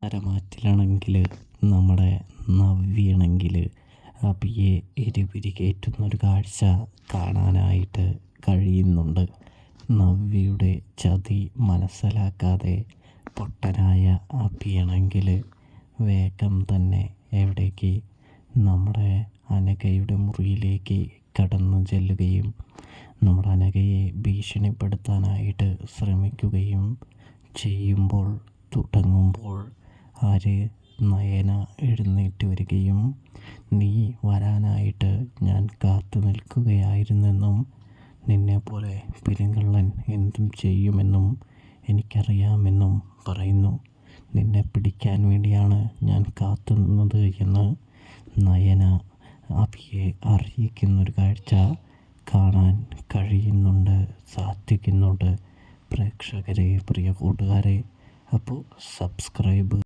തരമാറ്റിലാണെങ്കിൽ നമ്മുടെ നവ്യയാണെങ്കിൽ അഭിയെ എരിപിരി കയറ്റുന്നൊരു കാഴ്ച കാണാനായിട്ട് കഴിയുന്നുണ്ട്. നവ്യയുടെ ചതി മനസ്സിലാക്കാതെ പൊട്ടനായ അഭിയാണെങ്കിൽ വേഗം തന്നെ എവിടേക്ക് നമ്മുടെ അനഘയുടെ മുറിയിലേക്ക് കടന്നു ചെല്ലുകയും നമ്മുടെ അനഘയെ ഭീഷണിപ്പെടുത്താനായിട്ട് ശ്രമിക്കുകയും തുടങ്ങുമ്പോൾ നയന എഴുന്നേറ്റ് വരികയും നീ വരാനായിട്ട് ഞാൻ കാത്തു നിൽക്കുകയായിരുന്നെന്നും നിന്നെപ്പോലെ പെരുങ്കള്ളൻ എന്തും ചെയ്യുമെന്നും എനിക്കറിയാമെന്നും പറയുന്നു. നിന്നെ പിടിക്കാൻ വേണ്ടിയാണ് ഞാൻ കാത്തു നിന്നത് എന്ന് നയന അഭിയെ അറിയിക്കുന്നൊരു കാഴ്ച കാണാൻ കഴിയുന്നുണ്ട്, സാധിക്കുന്നുണ്ട്. പ്രേക്ഷകരെ, പ്രിയ കൂട്ടുകാരെ, അപ്പോൾ സബ്സ്ക്രൈബ്